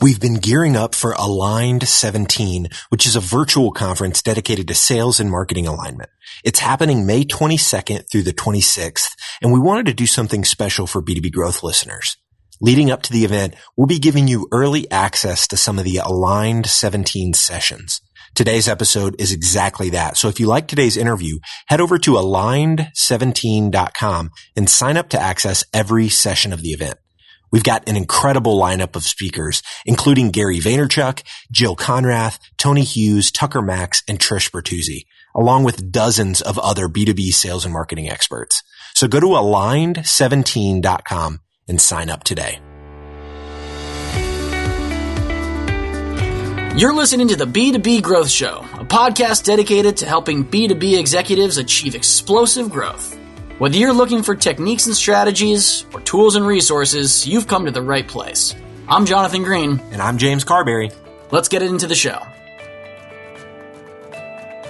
We've been gearing up for Aligned 17, which is a virtual conference dedicated to sales and marketing alignment. It's happening May 22nd through the 26th, and we wanted to do something special for B2B Growth listeners. Leading up to the event, we'll be giving you early access to some of the Aligned 17 sessions. Today's episode is exactly that. So if you like today's interview, head over to aligned17.com and sign up to access every session of the event. We've got an incredible lineup of speakers, including Gary Vaynerchuk, Jill Conrath, Tony Hughes, Tucker Max, and Trish Bertuzzi, along with dozens of other B2B sales and marketing experts. So go to aligned17.com and sign up today. You're listening to the B2B Growth Show, a podcast dedicated to helping B2B executives achieve explosive growth. Whether you're looking for techniques and strategies or tools and resources, you've come to the right place. I'm Jonathan Green. And I'm James Carberry. Let's get into the show.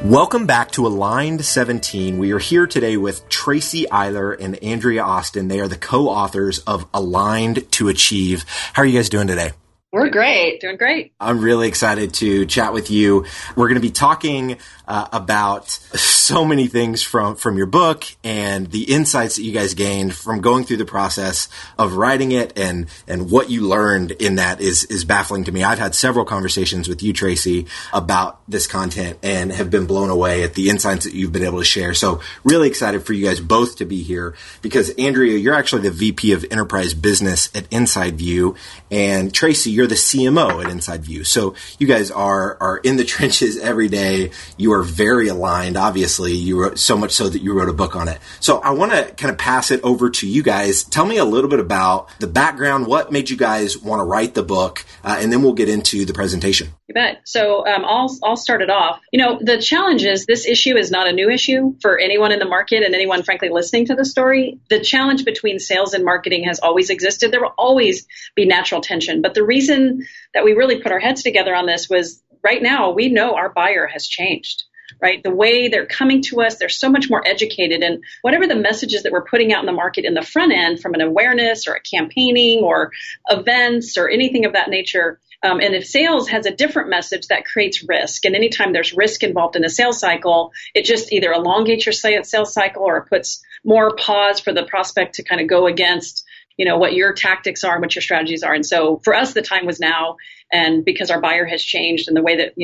Welcome back to Aligned 17. We are here today with Tracy Eiler and Andrea Austin. They are the co-authors of Aligned to Achieve. How are you guys doing today? We're great. Doing great. I'm really excited to chat with you. We're going to be talking about so many things from your book and the insights that you guys gained from going through the process of writing it, and what you learned in that is baffling to me. I've had several conversations with you, Tracy, about this content and have been blown away at the insights that you've been able to share. So really excited for you guys both to be here, because Andrea, you're actually the VP of Enterprise Business at InsideView, and Tracy, you're the CMO at InsideView. So you guys are in the trenches every day. You are very aligned. Obviously, you wrote so much so that you wrote a book on it. So I want to kind of pass it over to you guys. Tell me a little bit about the background, what made you guys want to write the book, and then we'll get into the presentation. You bet. So I'll start it off. The challenge is this issue is not a new issue for anyone in the market and anyone, frankly, listening to the story. The challenge between sales and marketing has always existed. There will always be natural tension. But the reason that we really put our heads together on this was right now we know our buyer has changed. Right? The way they're coming to us, they're so much more educated, and whatever the messages that we're putting out in the market in the front end from an awareness or a campaigning or events or anything of that nature. And if sales has a different message, that creates risk. And anytime there's risk involved in a sales cycle, it just either elongates your sales cycle or it puts more pause for the prospect to kind of go against what your tactics are and what your strategies are. And so for us, the time was now. And because our buyer has changed and the way that,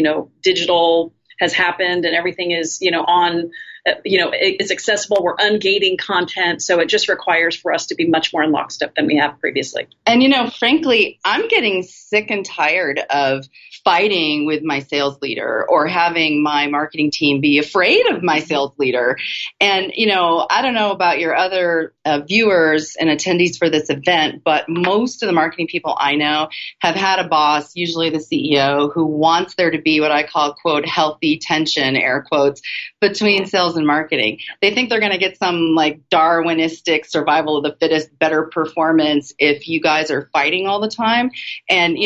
digital has happened and everything is, is accessible. We're ungating content. So it just requires for us to be much more in lockstep than we have previously. And, frankly, I'm getting sick and tired of fighting with my sales leader or having my marketing team be afraid of my sales leader. And, I don't know about your other viewers and attendees for this event, but most of the marketing people I know have had a boss, usually the CEO, who wants there to be what I call, quote, healthy tension, air quotes, between sales and marketing. They think they're going to get some like Darwinistic survival of the fittest, better performance if you guys are fighting all the time. And,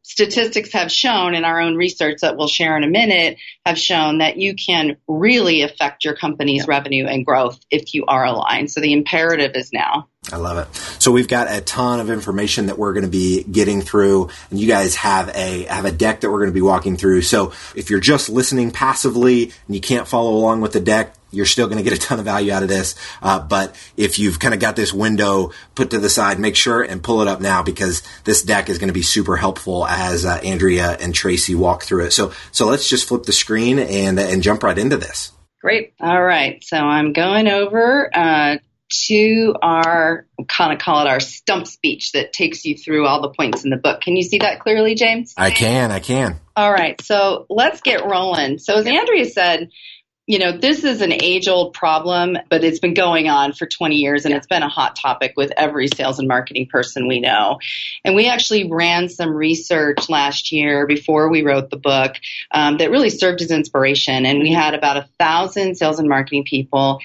statistics have shown in our own research that we'll share in a minute have shown that you can really affect your company's revenue and growth if you are aligned. So the imperative is now. I love it. So we've got a ton of information that we're going to be getting through, and you guys have a deck that we're going to be walking through. So if you're just listening passively and you can't follow along with the deck, you're still going to get a ton of value out of this. But if you've kind of got this window put to the side, make sure and pull it up now, because this deck is going to be super helpful as Andrea and Tracy walk through it. So let's just flip the screen and jump right into this. Great. All right. So I'm going over to our, kind of call it our stump speech that takes you through all the points in the book. Can you see that clearly, James? I can. All right. So let's get rolling. So as Andrea said, this is an age-old problem, but it's been going on for 20 years, and it's been a hot topic with every sales and marketing person we know. And we actually ran some research last year before we wrote the book that really served as inspiration. And we had about 1,000 sales and marketing people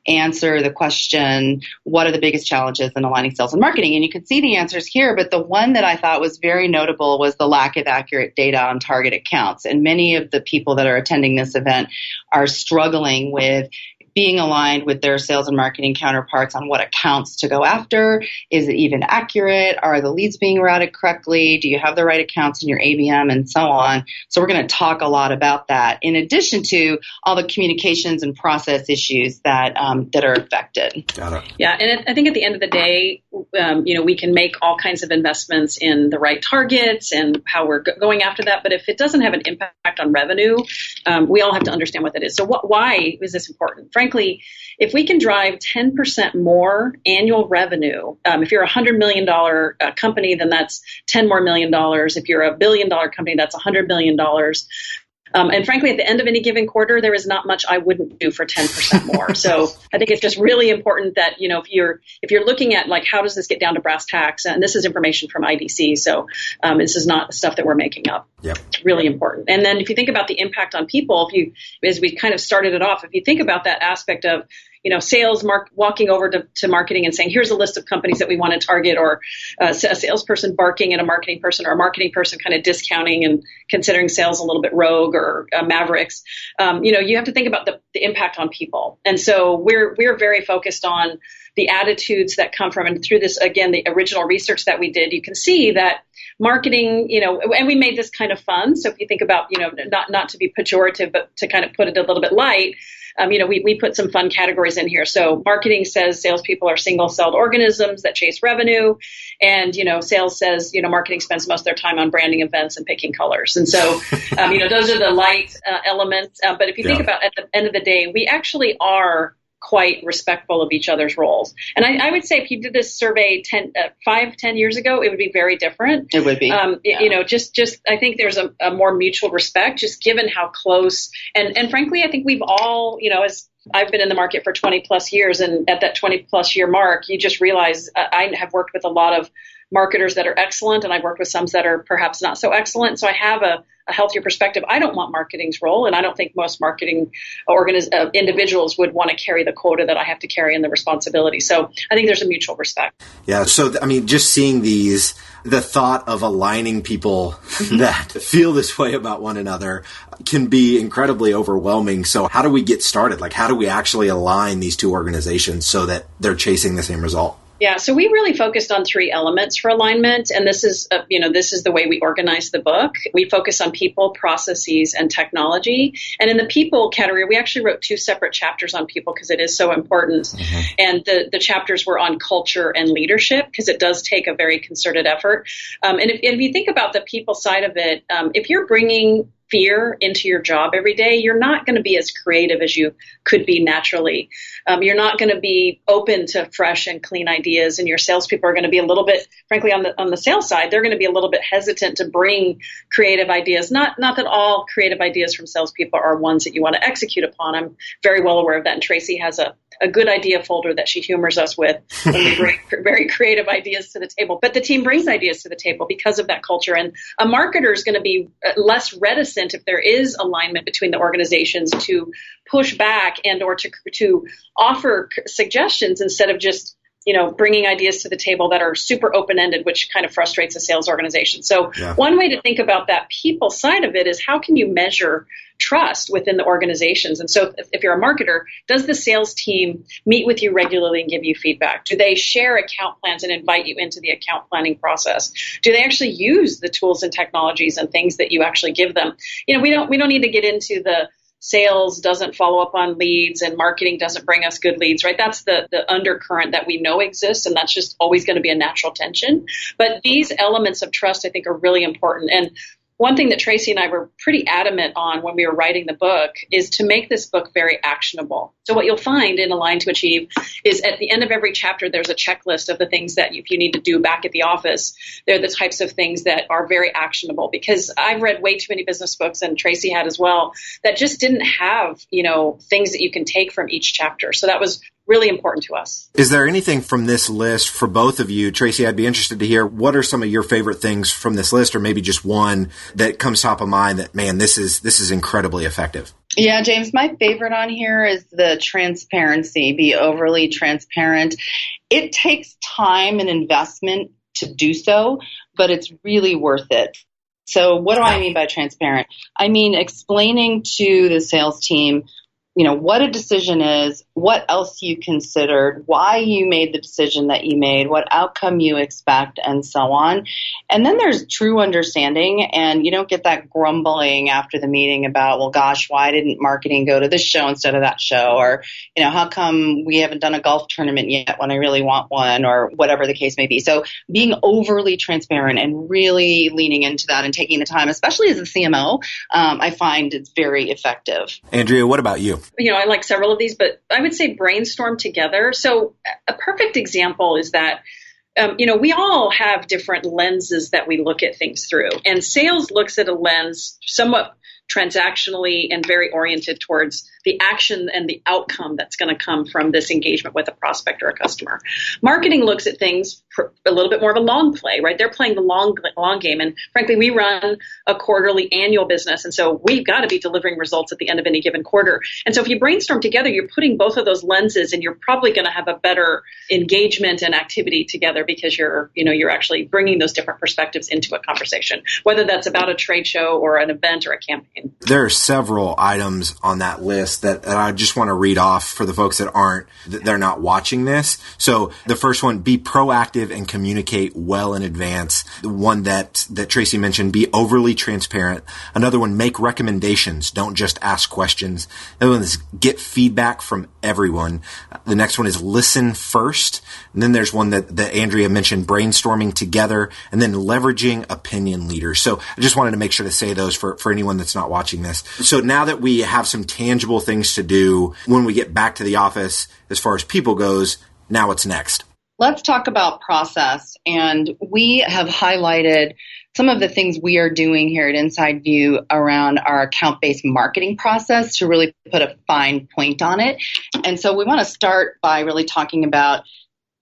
answer the question, what are the biggest challenges in aligning sales and marketing? And you can see the answers here, but the one that I thought was very notable was the lack of accurate data on target accounts. And many of the people that are attending this event are struggling with being aligned with their sales and marketing counterparts on what accounts to go after. Is it even accurate? Are the leads being routed correctly? Do you have the right accounts in your ABM and so on? So we're going to talk a lot about that, in addition to all the communications and process issues that are affected. Got it. Yeah, and I think at the end of the day, we can make all kinds of investments in the right targets and how we're going after that. But if it doesn't have an impact on revenue, we all have to understand what that is. So why is this important? Frankly, if we can drive 10% more annual revenue, if you're a $100 million company, then that's $10 more million. If you're a $1 billion company, that's $100 million. And frankly, at the end of any given quarter, there is not much I wouldn't do for 10% more. So I think it's just really important that, if you're looking at like, how does this get down to brass tacks? And this is information from IDC. So this is not stuff that we're making up. Yep. It's really important. And then if you think about the impact on people, as we kind of started it off, if you think about that aspect of, sales walking over to marketing and saying, here's a list of companies that we want to target, or a salesperson barking at a marketing person, or a marketing person kind of discounting and considering sales a little bit rogue or mavericks. You have to think about the impact on people. And so we're very focused on the attitudes that come from, and through this, again, the original research that we did, you can see that marketing, and we made this kind of fun. So if you think about, not to be pejorative, but to kind of put it a little bit light, we put some fun categories in here. So marketing says salespeople are single-celled organisms that chase revenue. And, sales says, marketing spends most of their time on branding events and picking colors. And so, those are the light elements. But if you think about at the end of the day, we actually are quite respectful of each other's roles. And I would say if you did this survey 10 years ago, it would be very different. It would be. Just I think there's a more mutual respect, just given how close. And frankly, I think we've all, as I've been in the market for 20 plus years, and at that 20 plus year mark, you just realize I have worked with a lot of marketers that are excellent, and I've worked with some that are perhaps not so excellent. So I have a healthier perspective. I don't want marketing's role, and I don't think most marketing individuals would want to carry the quota that I have to carry and the responsibility. So I think there's a mutual respect. Yeah. So, just seeing the thought of aligning people that feel this way about one another can be incredibly overwhelming. So how do we get started? Like, how do we actually align these two organizations so that they're chasing the same result? Yeah, so we really focused on 3 elements for alignment, and this is the way we organized the book. We focus on people, processes, and technology. And in the people category, we actually wrote 2 separate chapters on people because it is so important. Mm-hmm. And the chapters were on culture and leadership because it does take a very concerted effort. And if you think about the people side of it, if you're bringing fear into your job every day, you're not going to be as creative as you could be naturally. You're not going to be open to fresh and clean ideas, and your salespeople are going to be a little bit, frankly, on the sales side, they're going to be a little bit hesitant to bring creative ideas. Not that all creative ideas from salespeople are ones that you want to execute upon. I'm very well aware of that, and Tracy has a good idea folder that she humors us with when we bring very creative ideas to the table. But the team brings ideas to the table because of that culture. And a marketer is going to be less reticent if there is alignment between the organizations to push back and or to offer suggestions instead of just bringing ideas to the table that are super open-ended, which kind of frustrates a sales organization. So one way to think about that people side of it is how can you measure trust within the organizations? And so if you're a marketer, does the sales team meet with you regularly and give you feedback? Do they share account plans and invite you into the account planning process? Do they actually use the tools and technologies and things that you actually give them? We don't need to get into the sales doesn't follow up on leads and marketing doesn't bring us good leads, right? That's the undercurrent that we know exists, and that's just always going to be a natural tension. But these elements of trust, I think, are really important. And one thing that Tracy and I were pretty adamant on when we were writing the book is to make this book very actionable. So what you'll find in Align to Achieve is at the end of every chapter, there's a checklist of the things that if you need to do back at the office, they're the types of things that are very actionable. Because I've read way too many business books, and Tracy had as well, that just didn't have, things that you can take from each chapter. So that was really important to us. Is there anything from this list for both of you? Tracy, I'd be interested to hear what are some of your favorite things from this list, or maybe just one that comes top of mind that, man, this is incredibly effective. Yeah, James, my favorite on here is the transparency, be overly transparent. It takes time and investment to do so, but it's really worth it. So what do I mean by transparent? I mean explaining to the sales team what a decision is, what else you considered, why you made the decision that you made, what outcome you expect, and so on. And then there's true understanding, and you don't get that grumbling after the meeting about, well, gosh, why didn't marketing go to this show instead of that show? Or, how come we haven't done a golf tournament yet when I really want one, or whatever the case may be. So being overly transparent and really leaning into that and taking the time, especially as a CMO, I find it's very effective. Andrea, what about you? I like several of these, but I would say brainstorm together. So a perfect example is that, we all have different lenses that we look at things through. And sales looks at a lens somewhat transactionally and very oriented towards the action and the outcome that's going to come from this engagement with a prospect or a customer. Marketing looks at things a little bit more of a long play, right? They're playing the long game. And frankly, we run a quarterly annual business. And so we've got to be delivering results at the end of any given quarter. And so if you brainstorm together, you're putting both of those lenses, and you're probably going to have a better engagement and activity together because you're actually bringing those different perspectives into a conversation, whether that's about a trade show or an event or a campaign. There are several items on that list that I just want to read off for the folks they're not watching this. So the first one, be proactive and communicate well in advance. The one that Tracy mentioned, be overly transparent. Another one, make recommendations. Don't just ask questions. Another one is get feedback from everyone. The next one is listen first. And then there's one that Andrea mentioned, brainstorming together, and then leveraging opinion leaders. So I just wanted to make sure to say those for anyone that's not watching this. So now that we have some tangible things to do when we get back to the office, as far as people goes, now what's next? Let's talk about process. And we have highlighted some of the things we are doing here at InsideView around our account-based marketing process to really put a fine point on it. And so we want to start by really talking about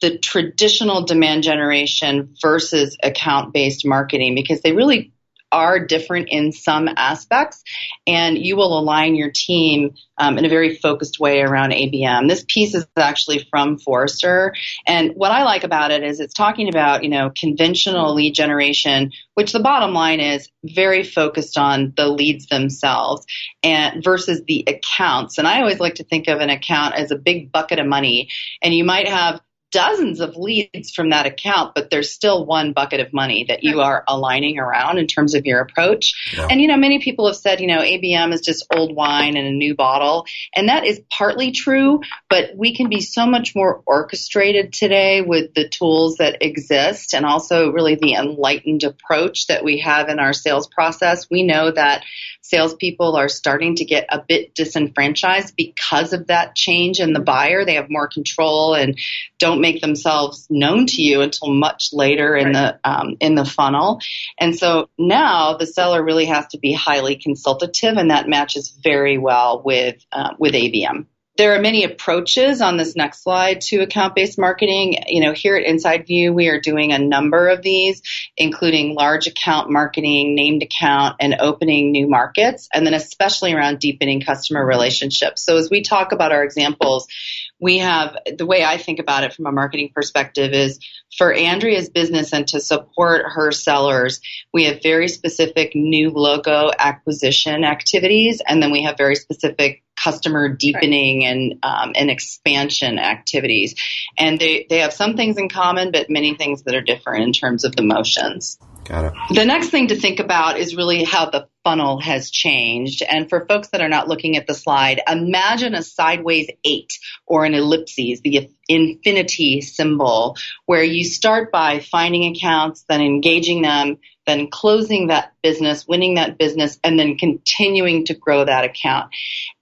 the traditional demand generation versus account-based marketing, because they really are different in some aspects, and you will align your team in a very focused way around ABM. This piece is actually from Forrester, and what I like about it is it's talking about, conventional lead generation, which the bottom line is very focused on the leads themselves, and versus the accounts. And I always like to think of an account as a big bucket of money, and you might have dozens of leads from that account, but there's still one bucket of money that you are aligning around in terms of your approach. Yeah. And, many people have said, ABM is just old wine in a new bottle. And that is partly true, but we can be so much more orchestrated today with the tools that exist, and also really the enlightened approach that we have in our sales process. We know that salespeople are starting to get a bit disenfranchised because of that change in the buyer. They have more control and don't make themselves known to you until much later in the funnel. And so now the seller really has to be highly consultative, and that matches very well with ABM. There are many approaches on this next slide to account-based marketing. Here at InsideView, we are doing a number of these, including large account marketing, named account, and opening new markets, and then especially around deepening customer relationships. So as we talk about our examples, we have, the way I think about it from a marketing perspective is for Andrea's business and to support her sellers, we have very specific new logo acquisition activities, and then we have very specific customer deepening and expansion activities. And they have some things in common, but many things that are different in terms of the motions. Got it. The next thing to think about is really how the funnel has changed. And for folks that are not looking at the slide, imagine a sideways 8 or an ellipses, the infinity symbol, where you start by finding accounts, then engaging them, then closing that business, winning that business, and then continuing to grow that account.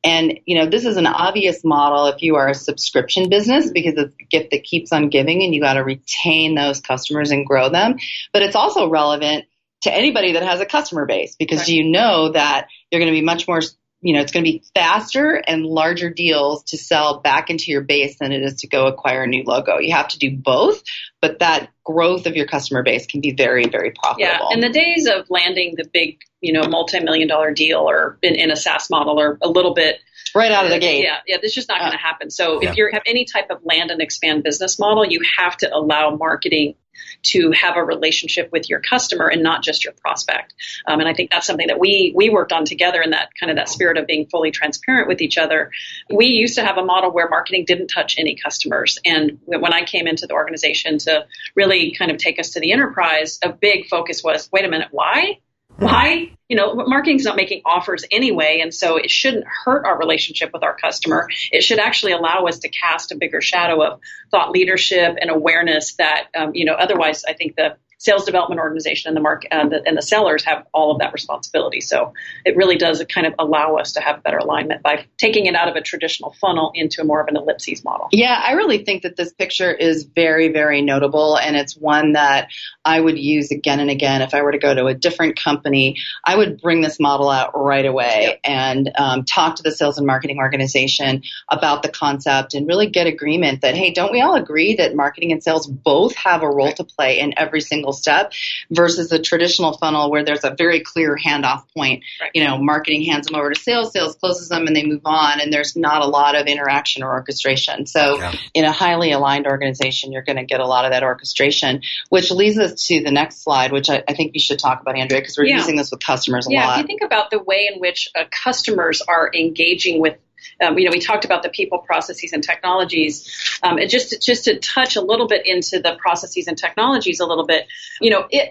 And, this is an obvious model if you are a subscription business, because it's a gift that keeps on giving and you got to retain those customers and grow them. But it's also relevant to anybody that has a customer base, because you know that you're going to be much more, it's going to be faster and larger deals to sell back into your base than it is to go acquire a new logo. You have to do both, but that growth of your customer base can be very, very profitable. Yeah, and the days of landing the big, multi-million-dollar deal or in a SaaS model are a little bit right out of the gate. Yeah, that's just not going to happen. So if you have any type of land and expand business model, you have to allow marketing to have a relationship with your customer and not just your prospect. And I think that's something that we worked on together in that kind of that spirit of being fully transparent with each other. We used to have a model where marketing didn't touch any customers. And when I came into the organization to really kind of take us to the enterprise, a big focus was, wait a minute, why? Why? Marketing's not making offers anyway, and so it shouldn't hurt our relationship with our customer. It should actually allow us to cast a bigger shadow of thought leadership and awareness that, otherwise I think the sales development organization and the market and the sellers have all of that responsibility. So it really does kind of allow us to have better alignment by taking it out of a traditional funnel into more of an ellipses model. Yeah, I really think that this picture is very, very notable, and it's one that I would use again and again. If I were to go to a different company, I would bring this model out right away and talk to the sales and marketing organization about the concept and really get agreement that, hey, don't we all agree that marketing and sales both have a role to play in every single step versus the traditional funnel where there's a very clear handoff point. Right. Marketing hands them over to sales, sales closes them, and they move on, and there's not a lot of interaction or orchestration. So in a highly aligned organization, you're going to get a lot of that orchestration, which leads us to the next slide, which I think you should talk about, Andrea, because we're using this with customers a lot. Yeah, if you think about the way in which customers are engaging with we talked about the people, processes, and technologies. And just to touch a little bit into the processes and technologies a little bit,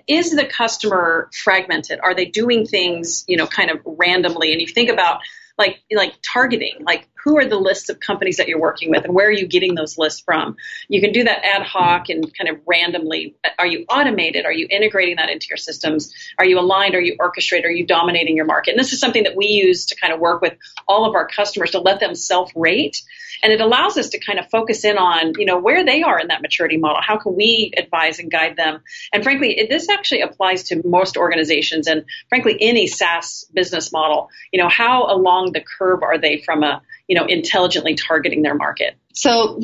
is the customer fragmented? Are they doing things, kind of randomly? And you think about like targeting, like who are the lists of companies that you're working with and where are you getting those lists from? You can do that ad hoc and kind of randomly. Are you automated? Are you integrating that into your systems? Are you aligned? Are you orchestrated? Are you dominating your market? And this is something that we use to kind of work with all of our customers to let them self-rate. And it allows us to kind of focus in on, where they are in that maturity model. How can we advise and guide them? And frankly, this actually applies to most organizations and frankly, any SaaS business model. How along the curve are they from intelligently targeting their market? So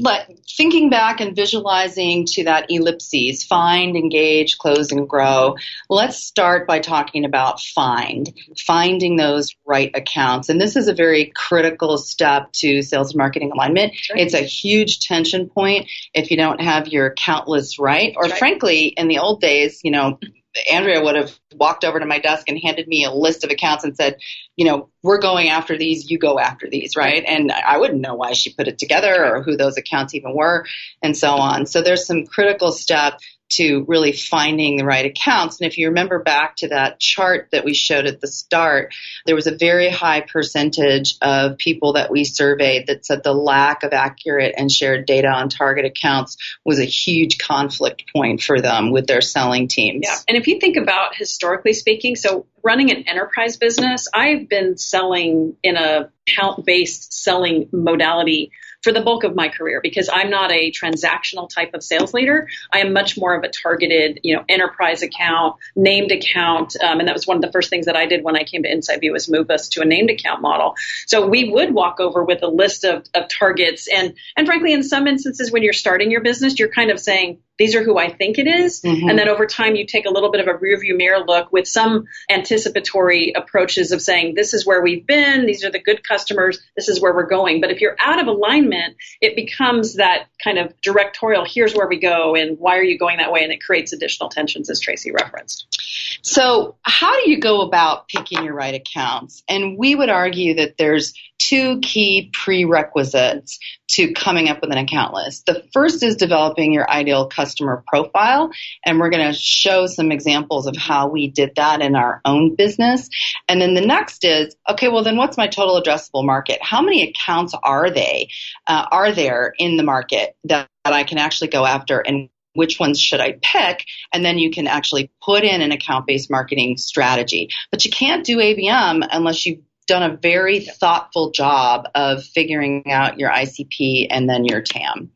thinking back and visualizing to that ellipses, find, engage, close, and grow, let's start by talking about finding those right accounts. And this is a very critical step to sales and marketing alignment. Right. It's a huge tension point if you don't have your account list right. Or frankly, in the old days, Andrea would have walked over to my desk and handed me a list of accounts and said, we're going after these, you go after these, right? And I wouldn't know why she put it together or who those accounts even were and so on. So there's some critical step to really finding the right accounts. And if you remember back to that chart that we showed at the start, there was a very high percentage of people that we surveyed that said the lack of accurate and shared data on target accounts was a huge conflict point for them with their selling teams. Yeah. And if you think about historically speaking, so running an enterprise business, I've been selling in a account-based selling modality for the bulk of my career because I'm not a transactional type of sales leader. I am much more of a targeted, enterprise account, named account. And that was one of the first things that I did when I came to InsideView was move us to a named account model. So we would walk over with a list of targets. And frankly, in some instances, when you're starting your business, you're kind of saying, these are who I think it is. Mm-hmm. And then over time, you take a little bit of a rearview mirror look with some anticipatory approaches of saying, this is where we've been. These are the good customers. This is where we're going. But if you're out of alignment, it becomes that kind of directorial, here's where we go and why are you going that way? And it creates additional tensions, as Tracy referenced. So how do you go about picking your right accounts? And we would argue that there's two key prerequisites to coming up with an account list. The first is developing your ideal customer profile, and we're going to show some examples of how we did that in our own business. And then the next is, okay, well then what's my total addressable market? How many accounts are there in the market that I can actually go after, and which ones should I pick? And then you can actually put in an account-based marketing strategy. But you can't do ABM unless you've done a very thoughtful job of figuring out your ICP and then your TAM.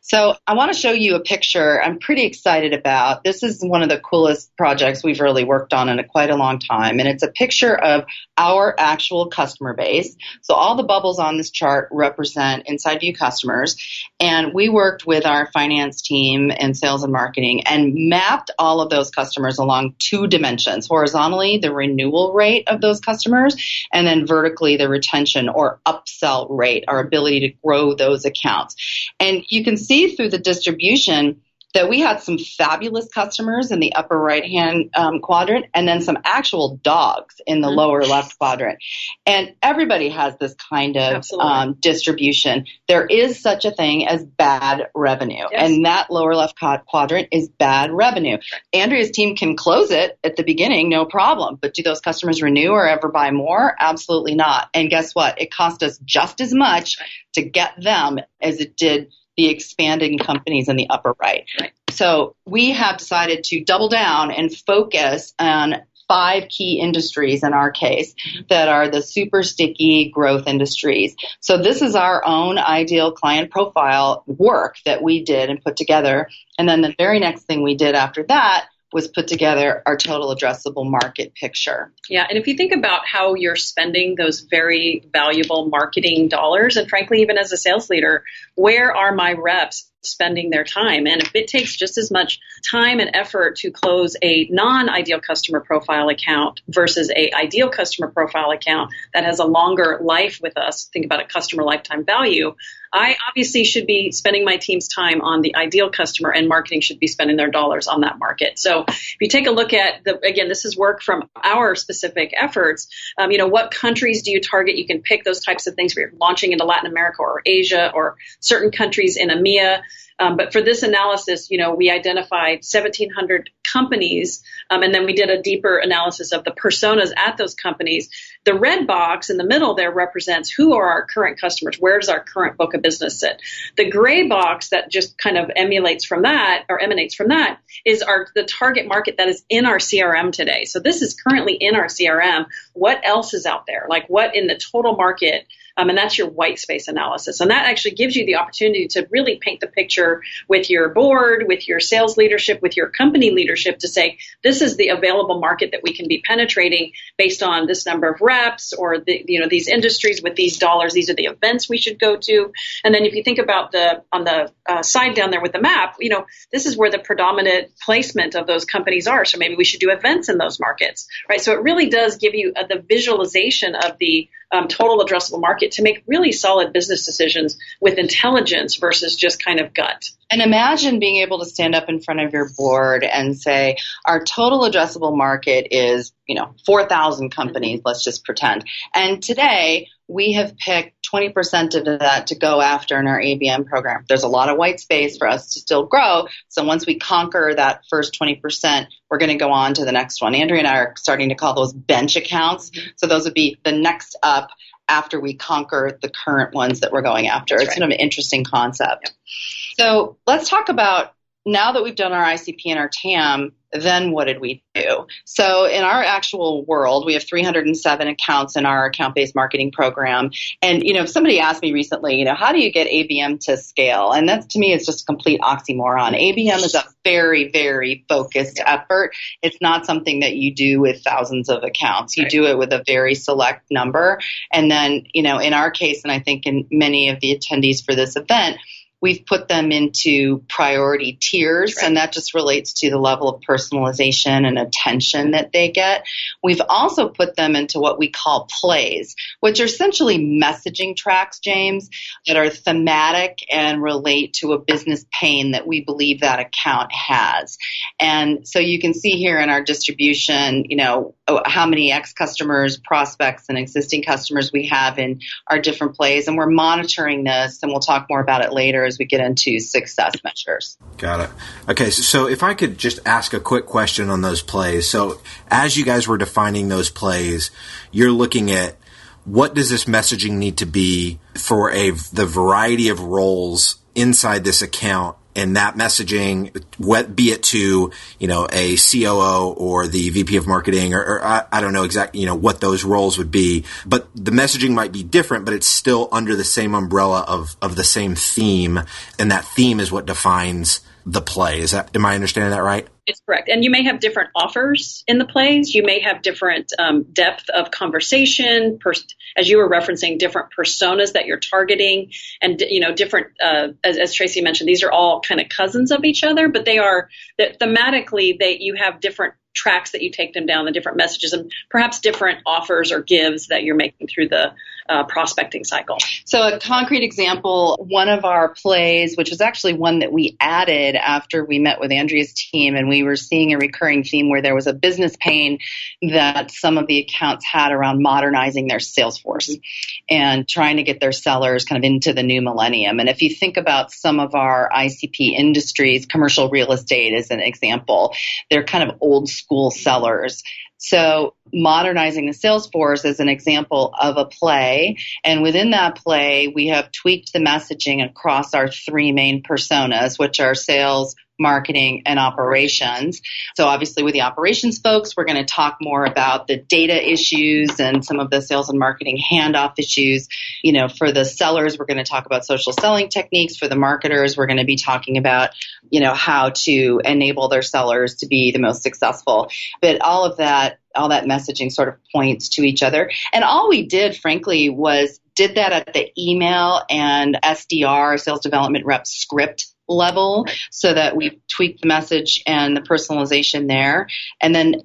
So I want to show you a picture I'm pretty excited about. This is one of the coolest projects we've really worked on in quite a long time. And it's a picture of our actual customer base. So all the bubbles on this chart represent InsideView customers. And we worked with our finance team and sales and marketing and mapped all of those customers along two dimensions. Horizontally, the renewal rate of those customers, and then vertically, the retention or upsell rate, our ability to grow those accounts. And you can see through the distribution that we had some fabulous customers in the upper right-hand quadrant, and then some actual dogs in the lower left quadrant. And everybody has this kind of distribution. There is such a thing as bad revenue, and that lower left quadrant is bad revenue. Andrea's team can close it at the beginning, no problem. But do those customers renew or ever buy more? Absolutely not. And guess what? It cost us just as much to get them as it did the expanding companies in the upper right. So we have decided to double down and focus on 5 key industries in our case that are the super sticky growth industries. So this is our own ideal client profile work that we did and put together. And then the very next thing we did after that was put together our total addressable market picture. Yeah, and if you think about how you're spending those very valuable marketing dollars, and frankly, even as a sales leader, where are my reps spending their time? And if it takes just as much time and effort to close a non-ideal customer profile account versus a ideal customer profile account that has a longer life with us, think about a customer lifetime value, I obviously should be spending my team's time on the ideal customer, and marketing should be spending their dollars on that market. So if you take a look at again, this is work from our specific efforts. What countries do you target? You can pick those types of things. We're launching into Latin America or Asia or certain countries in EMEA. But for this analysis, we identified 1,700 companies, and then we did a deeper analysis of the personas at those companies. The red box in the middle there represents who are our current customers. Where does our current book of business sit? The gray box that just kind of emanates from that is the target market that is in our CRM today. So this is currently in our CRM. What else is out there? Like what in the total market? And that's your white space analysis. And that actually gives you the opportunity to really paint the picture with your board, with your sales leadership, with your company leadership to say, this is the available market that we can be penetrating based on this number of reps or these industries with these dollars. These are the events we should go to. And then if you think about on the side down there with the map, this is where the predominant placement of those companies are. So maybe we should do events in those markets, right? So it really does give you the visualization of the total addressable market to make really solid business decisions with intelligence versus just kind of gut. And imagine being able to stand up in front of your board and say, our total addressable market is, 4,000 companies, let's just pretend. And today we have picked 20% of that to go after in our ABM program. There's a lot of white space for us to still grow. So once we conquer that first 20%, we're going to go on to the next one. Andrea and I are starting to call those bench accounts. So those would be the next up after we conquer the current ones that we're going after. It's kind of an interesting concept. So let's talk about, now that we've done our ICP and our TAM, then what did we do? So in our actual world, we have 307 accounts in our account-based marketing program. And, if somebody asked me recently, how do you get ABM to scale? And that, to me, is just a complete oxymoron. ABM is a very, very focused effort. It's not something that you do with thousands of accounts. You do it with a very select number. And then, in our case, and I think in many of the attendees for this event, we've put them into priority tiers, and that just relates to the level of personalization and attention that they get. We've also put them into what we call plays, which are essentially messaging tracks, James, that are thematic and relate to a business pain that we believe that account has. And so you can see here in our distribution, how many ex-customers, prospects, and existing customers we have in our different plays. And we're monitoring this, and we'll talk more about it later as we get into success measures. Got it. Okay, so if I could just ask a quick question on those plays. So as you guys were defining those plays, you're looking at what does this messaging need to be for the variety of roles inside this account, and that messaging, be it to, a COO or the VP of marketing, or I don't know exactly, what those roles would be, but the messaging might be different, but it's still under the same umbrella of the same theme. And that theme is what defines the play. Am I understanding that right? It's correct. And you may have different offers in the plays. You may have different depth of conversation, as you were referencing, different personas that you're targeting, and different. As Tracy mentioned, these are all kind of cousins of each other, but they are thematically you have different tracks that you take them down, the different messages, and perhaps different offers or gives that you're making through the prospecting cycle. So a concrete example, one of our plays, which was actually one that we added after we met with Andrea's team, and we were seeing a recurring theme where there was a business pain that some of the accounts had around modernizing their sales force and trying to get their sellers kind of into the new millennium. And if you think about some of our ICP industries, commercial real estate is an example, they're kind of old school sellers. So modernizing the sales force is an example of a play. And within that play, we have tweaked the messaging across our three main personas, which are sales, marketing, and operations. So obviously with the operations folks, we're going to talk more about the data issues and some of the sales and marketing handoff issues. You know, for the sellers, we're going to talk about social selling techniques. For the marketers, we're going to be talking about, you know, how to enable their sellers to be the most successful. But all that messaging sort of points to each other. And all we did, frankly, was did that at the email and SDR, sales development rep script level, so that we tweaked the message and the personalization there. And then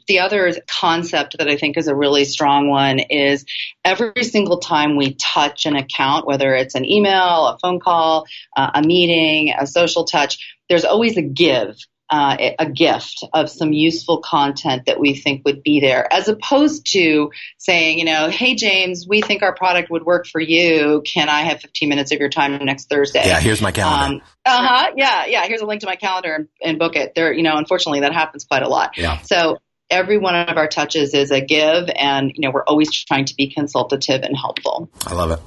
the other concept that I think is a really strong one is every single time we touch an account, whether it's an email, a phone call, a meeting, a social touch, there's always a gift of some useful content that we think would be there, as opposed to saying, you know, hey, James, we think our product would work for you. Can I have 15 minutes of your time next Thursday? Yeah, here's my calendar. Yeah. Here's a link to my calendar and book it. There, you know, unfortunately, that happens quite a lot. Yeah. So every one of our touches is a give, and, you know, we're always trying to be consultative and helpful. I love it.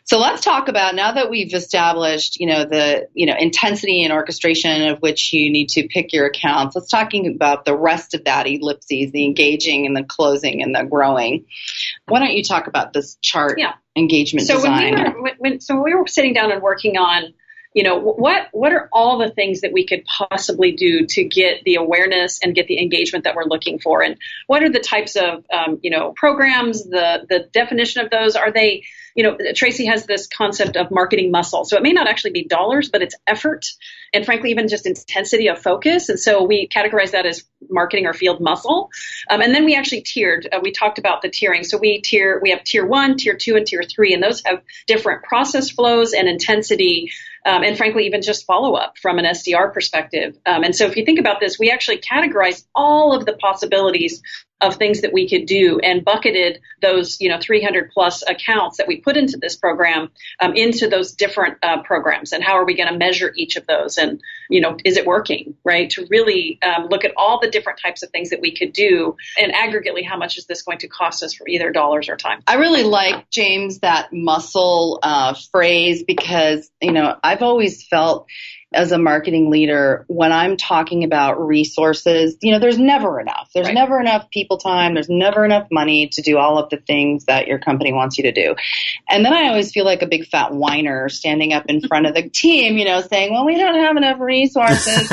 So let's talk about, now that we've established, you know, the, you know, intensity and orchestration of which you need to pick your accounts, let's talking about the rest of that ellipses, the engaging and the closing and the growing. Why don't you talk about this chart engagement design? When we were sitting down and working on, you know, what are all the things that we could possibly do to get the awareness and get the engagement that we're looking for? And what are the types of, you know, programs, the definition of those? Are they, you know, Tracy has this concept of marketing muscle. So it may not actually be dollars, but it's effort and, frankly, even just intensity of focus. And so we categorize that as marketing or field muscle. And then we actually tiered. We talked about the tiering. So we have tier 1, tier 2, and tier 3. And those have different process flows and intensity. And frankly, even just follow up from an SDR perspective. And so if you think about this, we actually categorized all of the possibilities of things that we could do and bucketed those, you know, 300 plus accounts that we put into this program into those different programs. And how are we going to measure each of those? And, you know, is it working, right? To really look at all the different types of things that we could do, and aggregately, how much is this going to cost us for either dollars or time? I really like, James, that muscle phrase, because, you know, I've always felt as a marketing leader, when I'm talking about resources, you know, there's never enough. There's never enough people time. There's never enough money to do all of the things that your company wants you to do. And then I always feel like a big fat whiner standing up in front of the team, you know, saying, well, we don't have enough resources.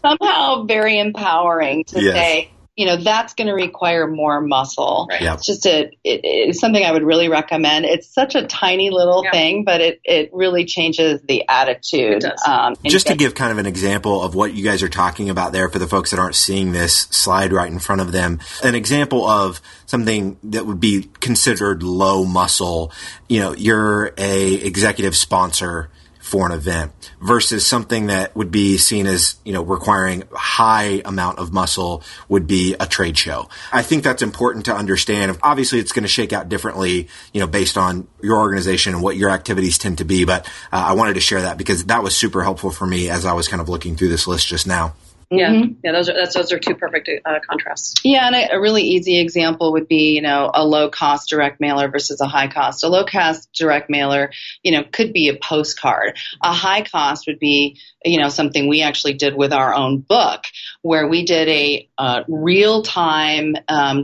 Somehow very empowering to say, you know, that's going to require more muscle. Right. Yep. It's just it's something I would really recommend. It's such a tiny little thing, but it really changes the attitude. It does. Just to give kind of an example of what you guys are talking about there for the folks that aren't seeing this slide right in front of them, an example of something that would be considered low muscle. You know, you're a executive sponsor for an event versus something that would be seen as, you know, requiring a high amount of muscle would be a trade show. I think that's important to understand. Obviously, it's going to shake out differently, you know, based on your organization and what your activities tend to be. But I wanted to share that because that was super helpful for me as I was kind of looking through this list just now. Yeah, those are two perfect contrasts. Yeah, and a really easy example would be, you know, a low-cost direct mailer versus a high-cost. A low-cost direct mailer, you know, could be a postcard. A high-cost would be, you know, something we actually did with our own book, where we did a real-time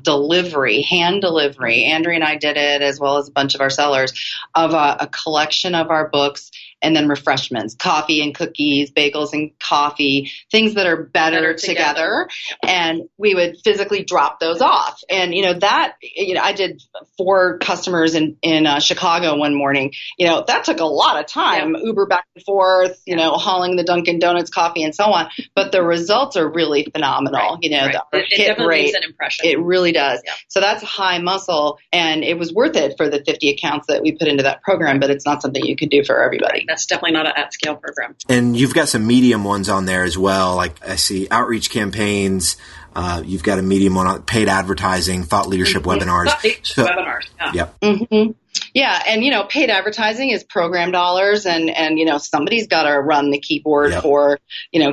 delivery, hand delivery. Andrea and I did it, as well as a bunch of our sellers, of a collection of our books and then refreshments, coffee and cookies, bagels and coffee, things that are better together. And we would physically drop those off. And, I did 4 customers in Chicago one morning. That took a lot of time, Uber back and forth, hauling the Dunkin' Donuts coffee and so on. But the results are really phenomenal. Right. The it definitely rate, leaves an impression. It really does. Yeah. So that's high muscle, and it was worth it for the 50 accounts that we put into that program, but it's not something you could do for everybody. That's definitely not an at-scale program. And you've got some medium ones on there as well. Like I see outreach campaigns. You've got a medium one on paid advertising, thought leadership webinars. Webinars. Yeah. Yep. Mm-hmm. Yeah. And, paid advertising is program dollars and somebody's got to run the keyboard for,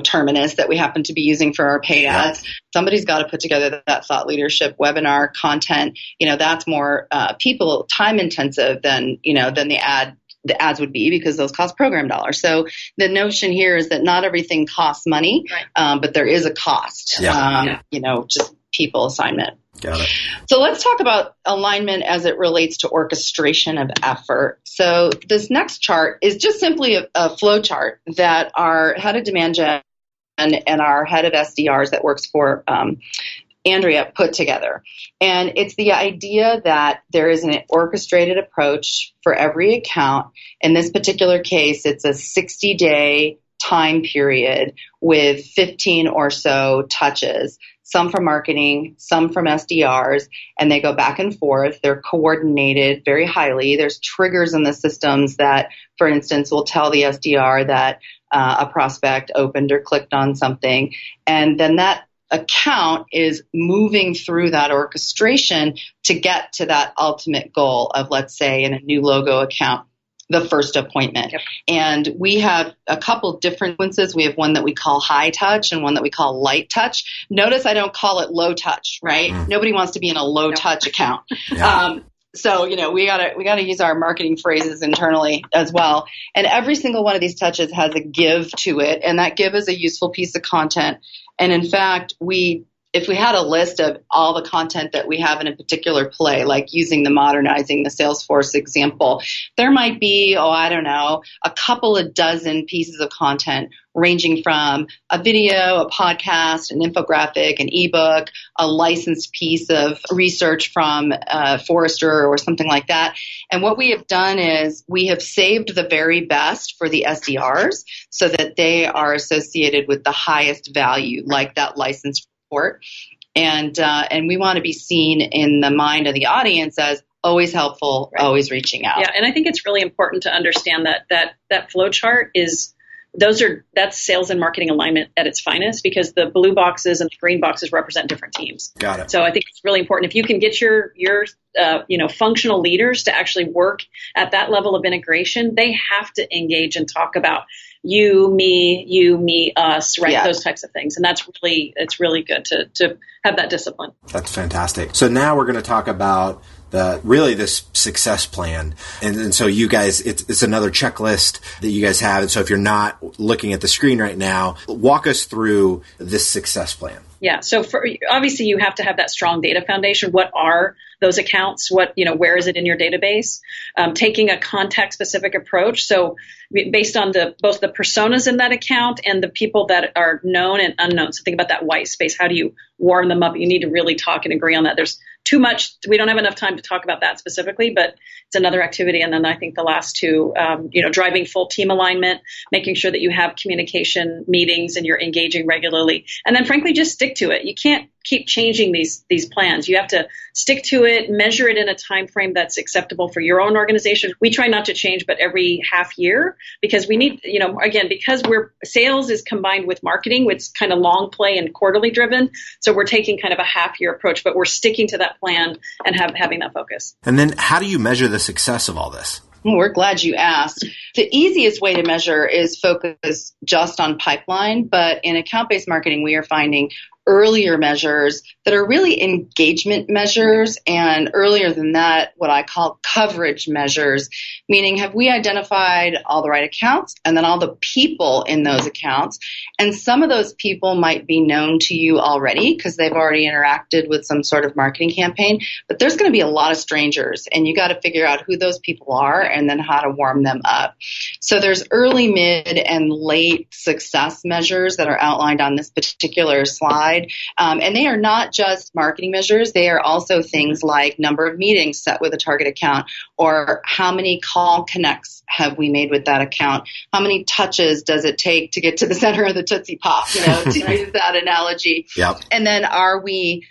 Terminus that we happen to be using for our paid ads. Somebody's got to put together that thought leadership webinar content. That's more people time intensive than the ads would be, because those cost program dollars. So the notion here is that not everything costs money, but there is a cost, just people assignment. Got it. So let's talk about alignment as it relates to orchestration of effort. So this next chart is just simply a flow chart that our head of demand gen and our head of SDRs that works for Andrea put together. And it's the idea that there is an orchestrated approach for every account. In this particular case, it's a 60-day time period with 15 or so touches, some from marketing, some from SDRs, and they go back and forth. They're coordinated very highly. There's triggers in the systems that, for instance, will tell the SDR that a prospect opened or clicked on something. And then that account is moving through that orchestration to get to that ultimate goal of, let's say, in a new logo account, the first appointment. Yep. And we have a couple different sequences. We have one that we call high touch and one that we call light touch. Notice I don't call it low touch, right? Mm. Nobody wants to be in a low touch account. Yeah. So, we gotta use our marketing phrases internally as well. And every single one of these touches has a give to it. And that give is a useful piece of content. And in fact, if we had a list of all the content that we have in a particular play, like using the modernizing the Salesforce example, there might be, a couple of dozen pieces of content ranging from a video, a podcast, an infographic, an ebook, a licensed piece of research from Forrester or something like that. And what we have done is we have saved the very best for the SDRs so that they are associated with the highest value, like that licensed report. And we want to be seen in the mind of the audience as always helpful, always reaching out. Yeah, and I think it's really important to understand that flow chart that's sales and marketing alignment at its finest, because the blue boxes and green boxes represent different teams. Got it. So I think it's really important if you can get your functional leaders to actually work at that level of integration. They have to engage and talk about you, me, us, right? Yeah. Those types of things. And it's really good to have that discipline. That's fantastic. So now we're going to talk about this success plan. And so you guys, it's another checklist that you guys have. And so if you're not looking at the screen right now, walk us through this success plan. Yeah. So obviously you have to have that strong data foundation. What are those accounts? Where is it in your database? Taking a context specific approach. So based on both the personas in that account and the people that are known and unknown. So think about that white space. How do you warm them up? You need to really talk and agree on that. There's too much. We don't have enough time to talk about that specifically, but it's another activity. And then I think the last two, driving full team alignment, making sure that you have communication meetings and you're engaging regularly. And then frankly, just stick to it. You can't keep changing these plans. You have to stick to it, measure it in a time frame that's acceptable for your own organization. We try not to change, but every half year, because we need, because sales is combined with marketing, it's kind of long play and quarterly driven. So we're taking kind of a half year approach, but we're sticking to that plan and having that focus. And then how do you measure the success of all this? We're glad you asked. The easiest way to measure is focus just on pipeline, but in account-based marketing, we are finding earlier measures that are really engagement measures, and earlier than that, what I call coverage measures, meaning have we identified all the right accounts and then all the people in those accounts. And some of those people might be known to you already because they've already interacted with some sort of marketing campaign, but there's going to be a lot of strangers, and you got to figure out who those people are and then how to warm them up. So there's early, mid, and late success measures that are outlined on this particular slide. And they are not just marketing measures. They are also things like number of meetings set with a target account, or how many call connects have we made with that account? How many touches does it take to get to the center of the Tootsie Pop, to use that analogy? Yep. And then are we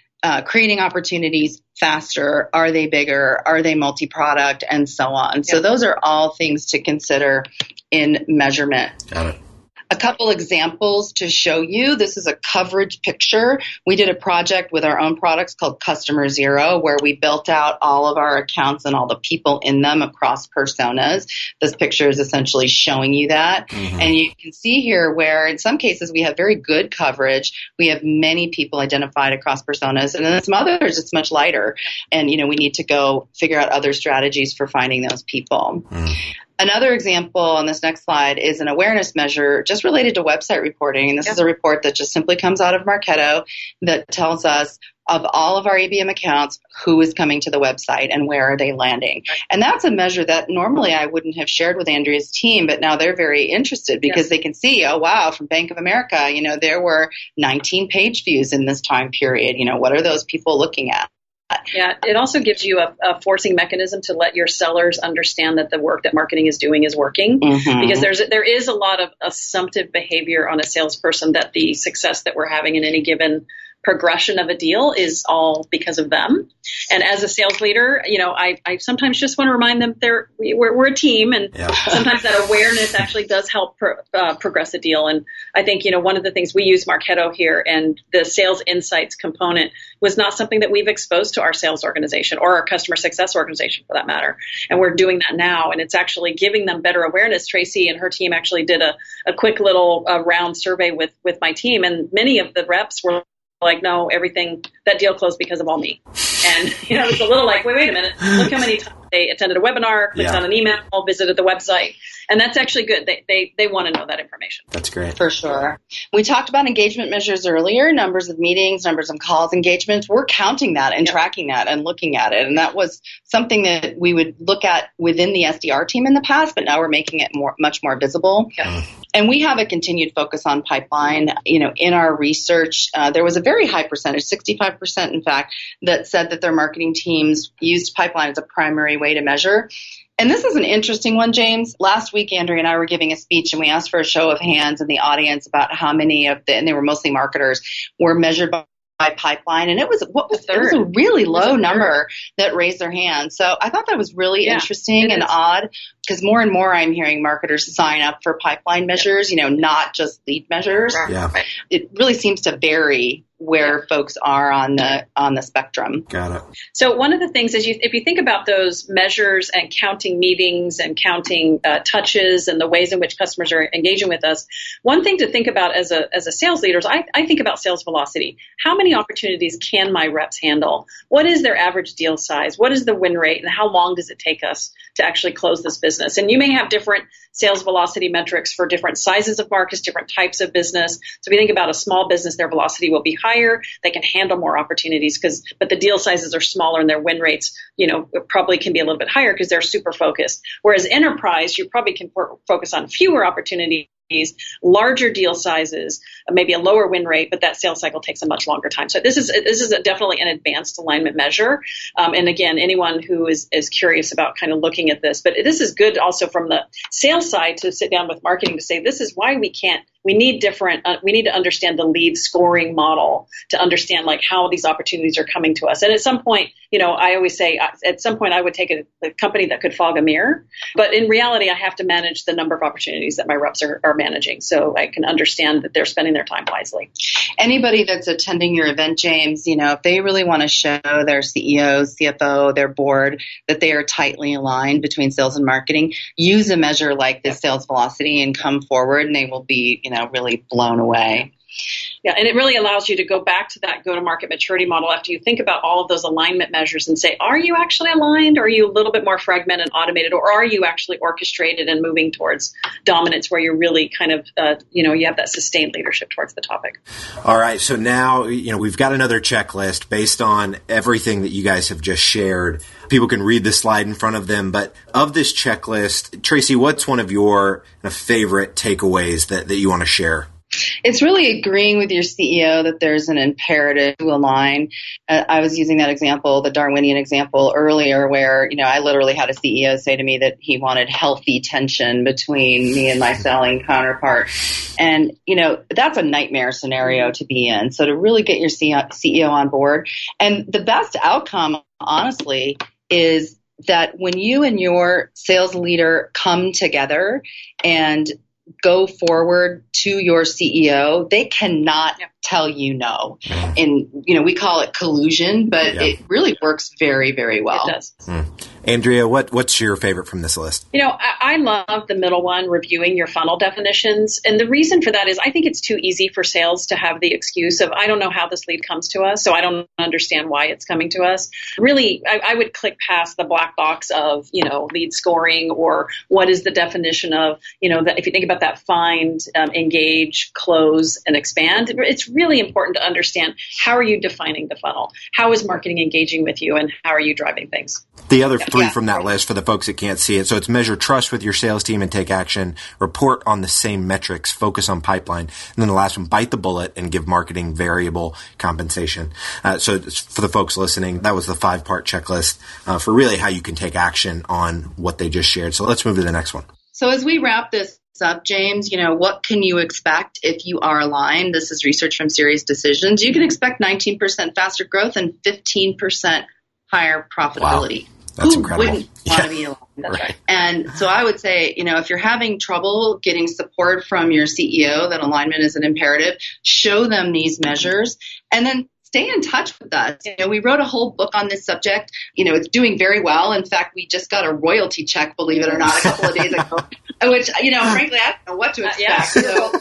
creating opportunities faster? Are they bigger? Are they multi-product? And so on. Yep. So those are all things to consider in measurement. Got it. A couple examples to show you. This is a coverage picture. We did a project with our own products called Customer Zero, where we built out all of our accounts and all the people in them across personas. This picture is essentially showing you that. Mm-hmm. And you can see here where in some cases we have very good coverage. We have many people identified across personas, and then some others it's much lighter. And, we need to go figure out other strategies for finding those people. Mm. Another example on this next slide is an awareness measure just related to website reporting. And this is a report that just simply comes out of Marketo that tells us of all of our ABM accounts, who is coming to the website and where are they landing. And that's a measure that normally I wouldn't have shared with Andrea's team, but now they're very interested because they can see, oh, wow, from Bank of America, there were 19 page views in this time period. What are those people looking at? Yeah, it also gives you a forcing mechanism to let your sellers understand that the work that marketing is doing is working. Mm-hmm. Because there is a lot of assumptive behavior on a salesperson that the success that we're having in any given progression of a deal is all because of them. And as a sales leader, I sometimes just want to remind them we're a team, and sometimes that awareness actually does help progress a deal. And I think, one of the things we use Marketo here, and the sales insights component was not something that we've exposed to our sales organization or our customer success organization for that matter. And we're doing that now, and it's actually giving them better awareness. Tracy and her team actually did a quick little round survey with my team, and many of the reps were like, no, that deal closed because of all me. And, it's a little like, wait a minute, look how many times they attended a webinar, clicked on an email, visited the website. And that's actually good. They want to know that information. That's great. For sure. We talked about engagement measures earlier, numbers of meetings, numbers of calls, engagements. We're counting that and tracking that and looking at it. And that was something that we would look at within the SDR team in the past, but now we're making it much more visible. Yeah. And we have a continued focus on pipeline. In our research, there was a very high percentage, 65% in fact, that said that their marketing teams used pipeline as a primary way to measure. And this is an interesting one, James. Last week, Andrea and I were giving a speech, and we asked for a show of hands in the audience about how many and they were mostly marketers, were measured by pipeline. And it was a really low number that raised their hands. So I thought that was really interesting and odd, because more and more I'm hearing marketers sign up for pipeline measures, not just lead measures. Yeah. It really seems to vary where folks are on the spectrum. Got it. So one of the things is if you think about those measures and counting meetings and counting touches and the ways in which customers are engaging with us, one thing to think about as a sales leader is I think about sales velocity. How many opportunities can my reps handle? What is their average deal size? What is the win rate? And how long does it take us to actually close this business? And you may have different sales velocity metrics for different sizes of markets, different types of business. So if you think about a small business, their velocity will be higher. They can handle more opportunities but the deal sizes are smaller and their win rates, probably can be a little bit higher because they're super focused. Whereas enterprise, you probably can focus on fewer opportunities, larger deal sizes, maybe a lower win rate, but that sales cycle takes a much longer time. So this is definitely an advanced alignment measure. And again, anyone who is curious about kind of looking at this, but this is good also from the sales side to sit down with marketing to say, this is why we need to understand the lead scoring model to understand like how these opportunities are coming to us. And at some point, I always say at some point I would take a company that could fog a mirror, but in reality, I have to manage the number of opportunities that my reps are managing so I can understand that they're spending their time wisely. Anybody that's attending your event, James, if they really want to show their CEO, CFO, their board that they are tightly aligned between sales and marketing, use a measure like this sales velocity and come forward and they will be, really blown away. Yeah, and it really allows you to go back to that go-to-market maturity model after you think about all of those alignment measures and say, are you actually aligned? Or are you a little bit more fragmented and automated? Or are you actually orchestrated and moving towards dominance where you're really kind of, you have that sustained leadership towards the topic? All right. So now, we've got another checklist based on everything that you guys have just shared. People can read the slide in front of them. But of this checklist, Tracy, what's one of your favorite takeaways that you want to share? It's really agreeing with your CEO that there's an imperative to align. I was using that example, the Darwinian example earlier, where, I literally had a CEO say to me that he wanted healthy tension between me and my selling counterpart. And, that's a nightmare scenario to be in. So to really get your CEO on board. And the best outcome, honestly, is that when you and your sales leader come together and go forward to your CEO, they cannot tell you no. And, we call it collusion, but it really works very, very well. It does. Andrea, what's your favorite from this list? I love the middle one, reviewing your funnel definitions. And the reason for that is I think it's too easy for sales to have the excuse of, I don't know how this lead comes to us, so I don't understand why it's coming to us. Really, I would click past the black box of, lead scoring, or what is the definition of, that if you think about that, find, engage, close, and expand. It's really important to understand, how are you defining the funnel? How is marketing engaging with you, and how are you driving things? The other three from that list, for the folks that can't see it. So it's measure trust with your sales team and take action, report on the same metrics, focus on pipeline. And then the last one, bite the bullet and give marketing variable compensation. So for the folks listening, that was the 5-part checklist for really how you can take action on what they just shared. So let's move to the next one. So as we wrap this up, James, what can you expect if you are aligned? This is research from Serious Decisions. You can expect 19% faster growth and 15% higher profitability. Wow. That's Who incredible. wouldn't want to be aligned? Right. And so I would say, if you're having trouble getting support from your CEO that alignment is an imperative, show them these measures and then stay in touch with us. We wrote a whole book on this subject. It's doing very well. In fact, we just got a royalty check, believe it or not, a couple of days ago, which, frankly, I don't know what to expect. So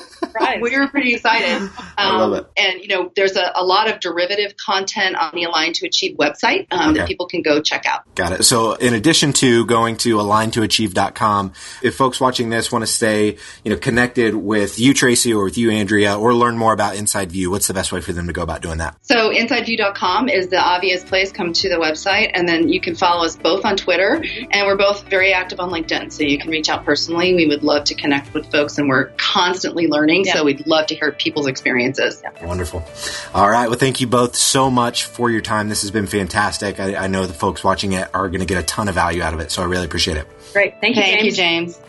we were pretty excited. I love it. And, there's a lot of derivative content on the Align to Achieve website that people can go check out. Got it. So in addition to going to aligntoachieve.com, if folks watching this want to stay, connected with you, Tracy, or with you, Andrea, or learn more about InsideView, what's the best way for them to go about doing that? So InsideView.com is the obvious place. Come to the website, and then you can follow us both on Twitter, and we're both very active on LinkedIn, so you can reach out personally. We would love to connect with folks, and we're constantly learning, so we'd love to hear people's experiences. Wonderful. All right. Well, thank you both so much for your time. This has been fantastic. I know the folks watching it are going to get a ton of value out of it, so I really appreciate it. Great. Thank you, James. Thank you, James.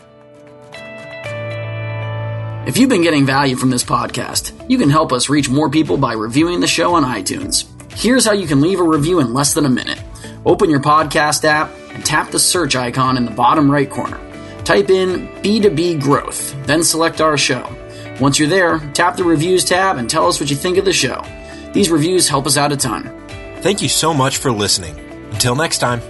If you've been getting value from this podcast, you can help us reach more people by reviewing the show on iTunes. Here's how you can leave a review in less than a minute. Open your podcast app and tap the search icon in the bottom right corner. Type in B2B Growth, then select our show. Once you're there, tap the Reviews tab and tell us what you think of the show. These reviews help us out a ton. Thank you so much for listening. Until next time.